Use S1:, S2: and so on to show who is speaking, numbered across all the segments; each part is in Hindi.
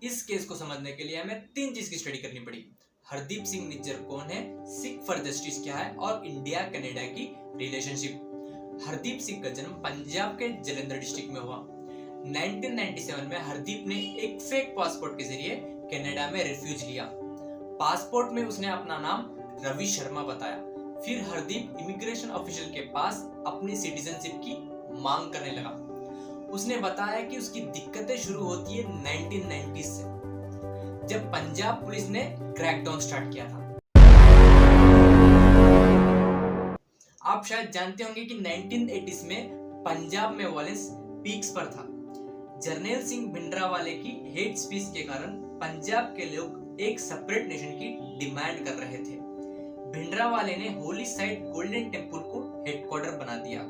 S1: इस केस को समझने के लिए हमें तीन चीज की स्टडी करनी पड़ी। हरदीप सिंह निज्जर कौन है, सिख फॉर जस्टिस क्या है और इंडिया कनाडा की रिलेशनशिप। हरदीप सिंह का जन्म पंजाब के जलंधर डिस्ट्रिक्ट में हुआ। 1997 में हरदीप ने एक फेक पासपोर्ट के जरिए कनाडा में रिफ्यूज लिया। पासपोर्ट में उसने अपना नाम रवि शर्मा बताया। फिर हरदीप इमिग्रेशन ऑफिशियल के पास अपनी सिटीजनशिप की मांग करने लगा। उसने बताया कि उसकी दिक्कतें शुरू होती है 1990 से, जब पंजाब पुलिस ने क्रैकडाउन स्टार्ट किया था। आप शायद जानते होंगे कि 1980s में पंजाब में वायलेंस पीक्स पर था। जर्नैल सिंह भिंडरावाले की हेट स्पीच के कारण पंजाब के लोग एक सेपरेट नेशन की डिमांड कर रहे थे। भिंडरावाले ने होली साइट गोल्डन टेम्पल को हेडक्वार्टर बना दिया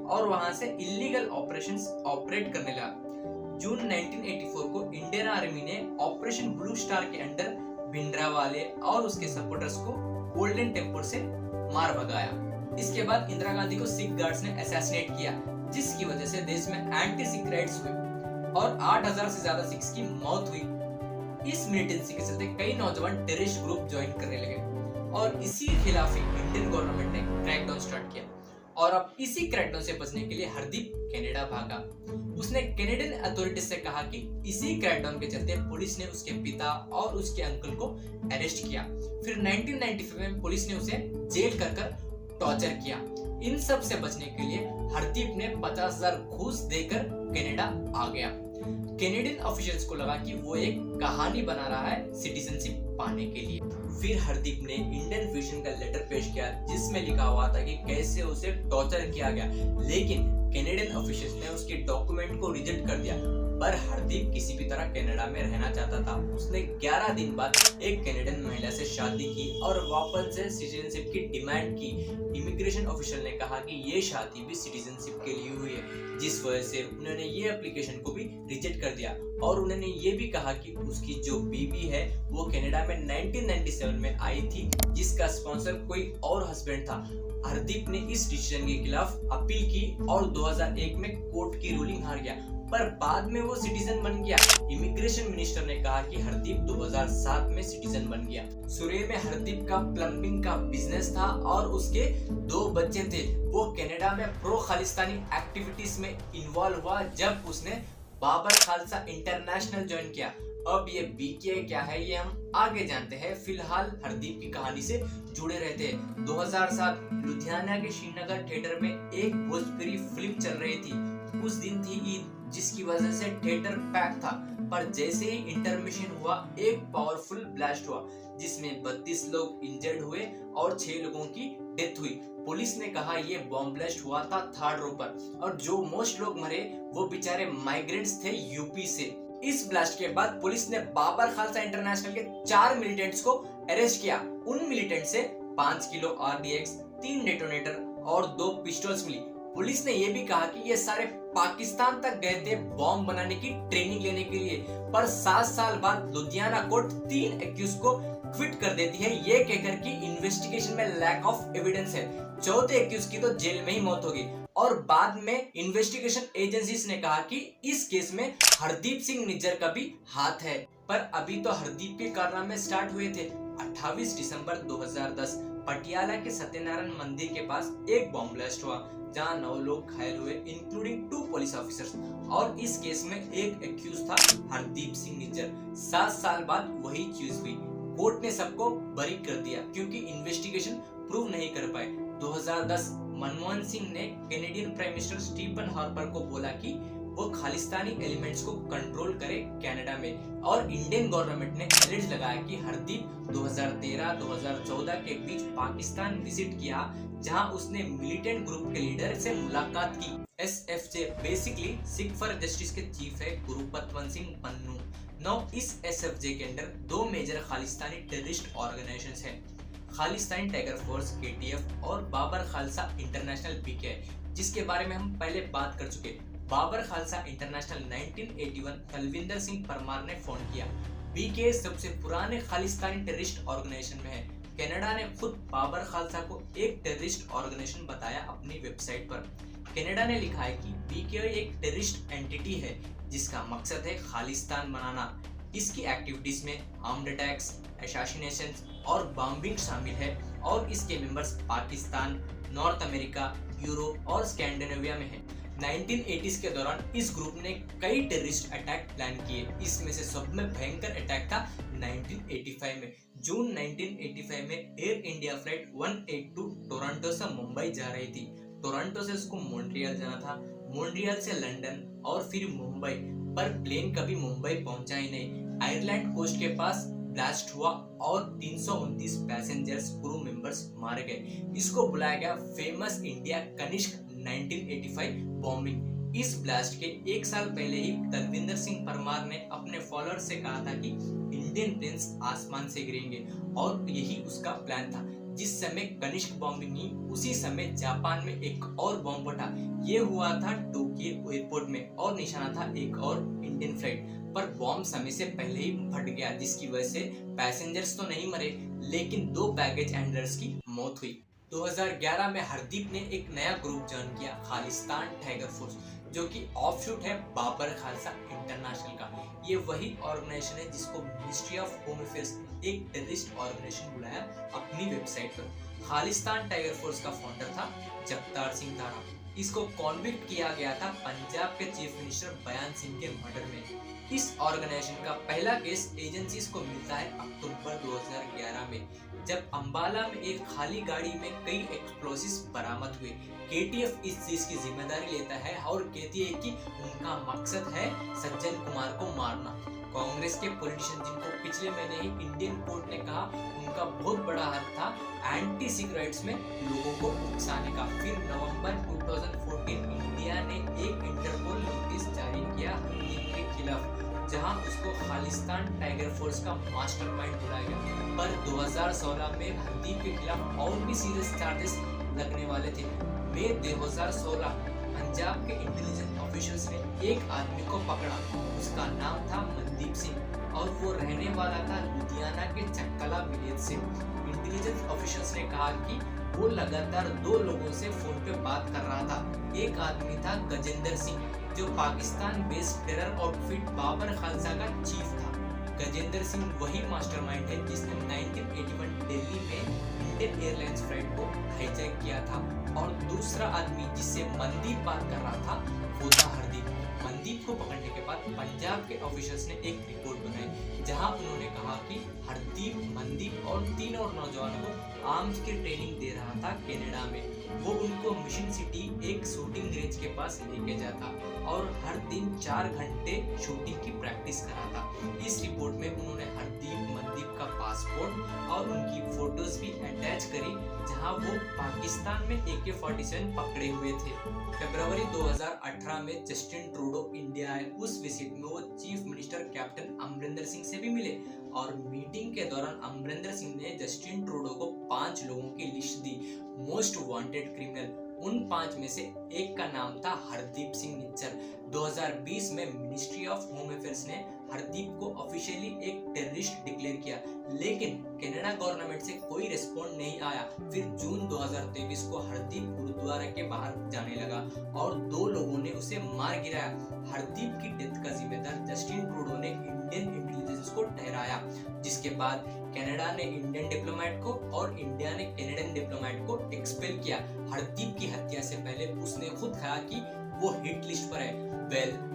S1: और वहां से इलीगल ऑपरेशंस ऑपरेट करने लगा। जून 1984 को इंडियन आर्मी ने ऑपरेशन ब्लू स्टार के अंडर भिंडरावाले और उसके सपोर्टर्स को गोल्डन टेम्पल से मार भगाया। इसके बाद इंदिरा गांधी को सिख गार्ड्स ने असैसिनेट किया, जिसकी वजह से देश में एंटी सिख राइट्स हुए और 8000 से ज्यादा सिख्स की मौत हुई। इस मिलिटेंसी के चलते कई नौजवान टेररिस्ट ग्रुप ज्वाइन करने लगे और इसी खिलाफ इंडियन गवर्नमेंट ने क्रैकडाउन स्टार्ट किया। और अब इसी क्रैकडाउन से बचने के लिए हरदीप कनाडा भागा। उसने कैनेडियन अथॉरिटीज से कहा कि इसी क्रैकडाउन के चलते पुलिस ने उसके पिता और उसके अंकल को अरेस्ट किया। फिर 1995 में पुलिस ने उसे जेल कर टॉर्चर किया। इन सब से बचने के लिए हरदीप ने 50,000 घूस देकर कनाडा आ गया। कैनेडियन ऑफिशियल्स को लगा कि वो एक कहानी बना रहा है सिटीजनशिप पाने के लिए। फिर हरदीप ने इंडियन विजन का लेटर पेश किया, जिसमें लिखा हुआ था कि कैसे उसे टॉर्चर किया गया, लेकिन कैनेडियन ऑफिशियल्स ने उसके डॉक्यूमेंट को रिजेक्ट कर दिया। पर हरदीप किसी भी तरह कनाडा में रहना चाहता था। उसने 11 दिन बाद एक कैनेडियन महिला से शादी की और वापस से सिटीजनशिप की डिमांड की। इमिग्रेशन ऑफिशियल ने कहा कि ये शादी भी सिटीजनशिप के लिए हुई है, जिस वजह से उन्होंने ये एप्लीकेशन को भी रिजेक्ट कर दिया। और उन्होंने ये भी कहा कि उसकी जो बीवी है वो कनाडा में 1997 में आई थी, जिसका स्पॉन्सर कोई और हस्बैंड था। हरदीप ने इस डिसीजन के खिलाफ अपील की और 2001 में कोर्ट की रूलिंग हार गया, पर बाद में वो सिटीजन बन गया। इमिग्रेशन मिनिस्टर ने कहा कि हरदीप 2007 में सिटीजन बन गया। सुरेर में हरदीप का प्लम्बिंग का बिजनेस था और उसके 2 बच्चे थे। वो कनाडा में प्रो खालिस्तानी एक्टिविटीज में इन्वॉल्व हुआ जब उसने बाबर खालसा इंटरनेशनल ज्वाइन किया। अब ये बीके क्या है ये हम आगे जानते हैं। फिलहाल हरदीप की कहानी से जुड़े रहते हैं। 2007 लुधियाना के श्रीनगर थिएटर में एक भोजपुरी फिल्म चल रही थी। उस दिन थी ईद, जिसकी वजह से थिएटर पैक था। पर जैसे ही इंटरमिशन हुआ, एक पावरफुल ब्लास्ट हुआ जिसमें 32 लोग इंजर्ड हुए और 6 लोगों की डेथ हुई। पुलिस ने कहा ये बॉम्ब ब्लास्ट हुआ था 3rd रो पर और जो मोस्ट लोग मरे वो बेचारे माइग्रेंट्स थे यूपी से। इस ब्लास्ट के बाद पुलिस ने बाबर खालसा इंटरनेशनल के 4 मिलिटेंट्स को अरेस्ट किया। उन मिलिटेंट से 5 किलो RDX, 3 डेटोनेटर और 2 पिस्टल्स मिली। पुलिस ने यह भी कहा कि ये सारे पाकिस्तान तक गए थे बॉम्ब बनाने की ट्रेनिंग लेने के लिए। पर 7 साल बाद लुधियाना कोर्ट 3 एक्यूज को क्विट कर देती है, ये कहकर कि इन्वेस्टिगेशन में लैक ऑफ एविडेंस है। 4थे एक्यूज की तो जेल में ही मौत होगी। और बाद में इन्वेस्टिगेशन एजेंसीज ने कहा कि इस केस में हरदीप सिंह निज्जर का भी हाथ है। पर अभी तो हरदीप के कारनामे स्टार्ट हुए थे। 28 दिसंबर 2010 पटियाला के सत्यनारायण मंदिर के पास एक बॉम्ब ब्लास्ट हुआ, जहां 9 लोग घायल हुए, इंक्लूडिंग 2 पुलिस ऑफिसर्स। और इस केस में एक एक्यूज था हरदीप सिंह निज्जर। 7 साल बाद वही चीज हुई। कोर्ट ने सबको बरी कर दिया क्योंकि इन्वेस्टिगेशन प्रूव नहीं कर पाए। 2010 मनमोहन सिंह ने Canadian prime minister Stephen Harper को बोला कि वो खालिस्तानी एलिमेंट्स को कंट्रोल करे कनाडा में। और इंडियन गवर्नमेंट ने एलर्ट लगाया कि हरदीप 2013-2014 के बीच पाकिस्तान विजिट किया, जहां उसने मिलिटेंट ग्रुप के लीडर से मुलाकात की। SFJ basically Sikh for justice के चीफ है गुरुपतवंत सिंह पन्नू। नौ इस SFJ के अंदर 2 मेजर खालिस्तानी टेररिस्ट ऑर्गेनाइजेशंस हैं, खालिस्तानी टाइगर फोर्स KTF और बाबर खालसा इंटरनेशनल BK, जिसके बारे में हम पहले बात कर चुके। बाबर खालसा इंटरनेशनल 1981 तलविंदर सिंह परमार ने फोन किया। BK सबसे पुराने खालिस्तानी टेररिस्ट ऑर्गेनाइजेशन में है। कनाडा ने खुद बाबर खालसा को एक टेररिस्ट ऑर्गेनाइजेशन बताया अपनी वेबसाइट पर। कनाडा ने लिखा है कि BK एक टेररिस्ट एंटिटी है जिसका मकसद है खालिस्तान बनाना। इसकी एक्टिविटीज में आर्म्ड अटैक्स, असैसिनेशंस और बॉम्बिंग शामिल है और इसके members Pakistan, north America, Europe और स्कैंडिनेविया में हैं। 1980s के दौरान इस ग्रुप ने कई टेररिस्ट अटैक प्लान किए। इसमें से सब में भयंकर अटैक था 1985 में। जून 1985 में एयर इंडिया फ्लाइट 182 टोरंटो से मुंबई जा रही थी। टोरंटो से उसको मॉन्ट्रियल जाना था, मॉन्ट्रियल से लंदन और फिर मुंबई, पर प्लेन कभी मुंबई पहुंचा ही नहीं। आयरलैंड कोस्ट के पास ब्लास्ट हुआ और 329 पैसेंजर्स क्रू मेंबर्स मारे गए। इसको बुलाया गया फेमस इंडिया कनिष्क 1985 बॉम्बिंग। इस ब्लास्ट के एक साल पहले ही तलविंदर सिंह परमार ने अपने फॉलोअर्स से कहा था कि इंडियन प्लेन्स आसमान से गिरेंगे और यही उसका प्लान था। जिस समय कनिष्क बॉम्बिंग हुई उसी समय जापान में एक और बॉम्ब फटा। ये हुआ था टोक्यो एयरपोर्ट में और निशाना था एक और इंडियन फ्लाइट, पर बॉम्ब समय से पहले ही फट गया, जिसकी वजह से पैसेंजर्स तो नहीं मरे लेकिन 2 बैगेज हैंडलर्स की मौत हुई। 2011 में हरदीप ने एक नया ग्रुप ज्वाइन किया, खालिस्तान टाइगर फोर्स, जो कि ऑफशूट है बाबर खालसा इंटरनेशनल का। ये वही ऑर्गेनाइजेशन है जिसको मिनिस्ट्री ऑफ होम अफेयर्स ने एक टेररिस्ट ऑर्गेनाइजेशन बुलाया अपनी वेबसाइट पर। खालिस्तान टाइगर फोर्स का फाउंडर था जगतार सिंह तारा। इसको कॉन्विक्ट किया गया था पंजाब के चीफ मिनिस्टर बयान सिंह के मर्डर में। इस ऑर्गेनाइजेशन का पहला केस एजेंसीज को मिलता है अक्टूबर 2011 में, जब अंबाला में एक खाली गाड़ी में कई एक्सप्लोसिव्स बरामद हुए। केटीएफ इस चीज की जिम्मेदारी लेता है और कहती है कि उनका मकसद है सज्जन कुमार को मारना। कांग्रेस के पॉलिटिशियन जिनको पिछले महीने ही इंडियन कोर्ट ने कहा उनका बहुत बड़ा हाथ था एंटी सिख राइट्स में लोगों को उकसाने का। फिर नवंबर 2014 इंडिया ने एक इंटरपोल नोटिस जारी किया हरदीप के खिलाफ, जहां उसको खालिस्तान टाइगर फोर्स का मास्टरमाइंड बुलाया गया। पर 2016 में हरदीप के खिलाफ और भी सीरियस चार्जेस लगने वाले थे। मई 2016 पंजाब के इंटेलिजेंस ऑफिसर्स ने एक आदमी को पकड़ा। उसका नाम था मनदीप सिंह और वो रहने वाला था लुधियाना के चक्कला विलेज से। इंटेलिजेंस ऑफिसर्स ने कहा कि वो लगातार 2 लोगों से फोन पे बात कर रहा था। एक आदमी था गजेंद्र सिंह, जो Pakistan based terror outfit Babbar Khalsa का चीफ था। गजेंद्र सिंह वही मास्टरमाइंड है जिसने 1981 दिल्ली में इंडियन एयरलाइंस फ्लाइट को हाईजैक किया था। और दूसरा आदमी जिससे मनदीप बात कर रहा था वो था हरदीप। मनदीप को पकड़ने के बाद पंजाब के ऑफिसर्स ने एक रिपोर्ट बनाई, जहां उन्होंने कहा कि हरदीप, मनदीप और 3 और नौजवानों को आर्म्स की ट्रेनिंग दे रहा था कनाडा में। वो उनको मिशन सिटी एक शूटिंग रेंज के पास लेके जाता और हर दिन 4 घंटे शूटिंग की प्रैक्टिस कराता। इस रिपोर्ट में उन्होंने हरदीप, मनदीप का पासपोर्ट और उनकी फोटोज भी अटैच करी, जहां वो पाकिस्तान में AK-47 पकड़े हुए थे। फरवरी 2018 में जस्टिन ट्रूडो इंडिया आए। उस विजिट में वो chief minister captain Amarinder Singh से भी मिले और मीटिंग के दौरान अमरिंदर सिंह ने जस्टिन ट्रूडो को 5 लोगों की लिस्ट दी, मोस्ट वांटेड क्रिमिनल। उन 5 में से एक का नाम था हरदीप सिंह निज्जर। 2020 में मिनिस्ट्री ऑफ होम अफेयर्स ने हरदीप को ऑफिशियली एक टेररिस्ट डिक्लेयर किया, लेकिन कनाडा गवर्नमेंट से कोई रिस्पॉन्ड नहीं आया। फिर जून 2023 को हरदीप गुरुद्वारा के बाहर जाने लगा और 2 लोगों ने उसे मार गिराया। हरदीप की डेथ का जिम्मेदार जस्टिन ट्रूडो ने इंडियन इंटेलिजेंस को ठहराया, जिसके बाद कनाडा ने इंडियन डिप्लोमेट को और इंडिया ने कनाडियन डिप्लोमेट को एक्सपेल किया। हरदीप की हत्या से पहले उसने खुद कहा कि वो हिट लिस्ट पर है।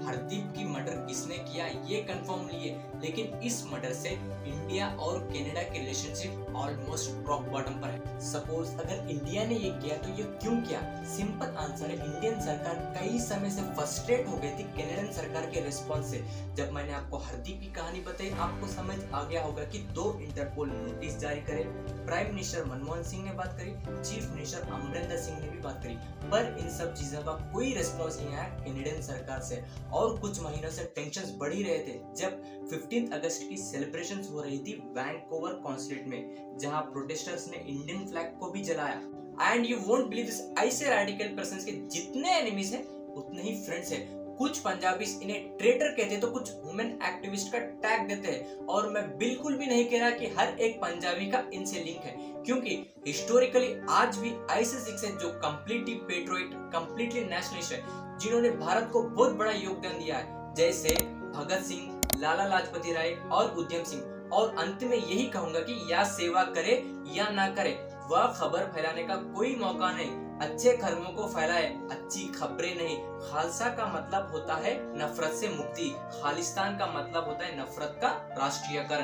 S1: हरदीप की मर्डर किसने किया ये कंफर्म नहीं है, लेकिन इस मर्डर से इंडिया और कनाडा के रिलेशनशिप ऑलमोस्ट रॉक बॉटम पर है। सपोज अगर इंडिया ने ये किया तो ये क्यों किया? सिंपल आंसर है, इंडियन सरकार कई समय से फ्रस्ट्रेट हो गई थी कनाडियन सरकार के रिस्पॉन्स से। जब मैंने आपको हरदीप की कहानी बताई, आपको समझ आ गया होगा कि 2 इंटरपोल नोटिस जारी करे। प्राइम मिनिस्टर मनमोहन सिंह ने बात करी, चीफ मिनिस्टर अमरिंदर सिंह ने भी बात करी, पर इन सब चीजों का कोई रिस्पॉन्स नहीं आया कनाडियन सरकार से। और कुछ महीनों से टेंशंस बढ़ ही रहे थे जब 15 अगस्त की सेलिब्रेशंस हो रही थी वैंकूवर कॉन्सुलेट में, जहां प्रोटेस्टर्स ने इंडियन फ्लैग को भी जलाया। And you won't believe this, ऐसे रैडिकल पर्संस के जितने एनिमीज हैं उतने ही फ्रेंड्स हैं। कुछ पंजाबीज इन्हें ट्रेटर कहते हैं तो कुछ वुमेन एक्टिविस्ट का टैग देते हैं, और मैं बिल्कुल भी नहीं कह रहा कि हर एक पंजाबी का इनसे लिंक है, क्योंकि हिस्टोरिकली आज भी ऐसे सिख्स हैं जो कंप्लीटली पेट्रियट, कंप्लीटली नेशनलिस्ट है, जिन्होंने भारत को बहुत बड़ा योगदान दिया है, जैसे भगत सिंह, लाला लाजपत राय और उधम सिंह। और अंत में यही कहूंगा कि या सेवा करे या ना करे, वह खबर फैलाने का कोई मौका नहीं। अच्छे कर्मों को फैलाए, अच्छी खबरें नहीं। खालसा का मतलब होता है नफरत से मुक्ति, खालिस्तान का मतलब होता है नफरत का राष्ट्रीयकरण।